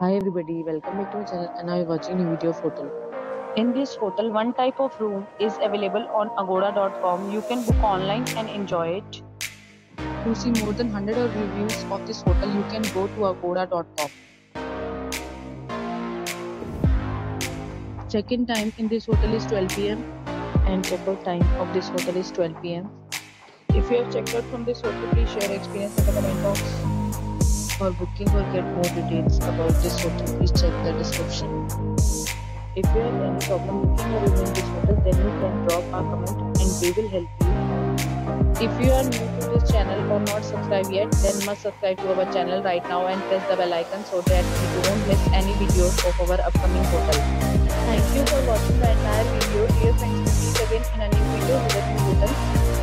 Hi everybody, welcome back to my channel and now you're watching a video of hotel. In this hotel, one type of room is available on agoda.com. You can book online and enjoy it. To see more than 100 of reviews of this hotel, you can go to agoda.com. Check-in time in this hotel is 12 p.m. and check-out time of this hotel is 12 p.m. If you have checked out from this hotel, please share your experience in the comment box. For booking or get more details about this hotel, please check the description. If you have any problem booking a room in this hotel, then you can drop a comment and we will help you. If you are new to this channel or not subscribed yet, then must subscribe to our channel right now and press the bell icon so that you don't miss any videos of our upcoming hotel. Thank you for watching the entire video. Dear friends, we'll meet again in a new video with a new hotel.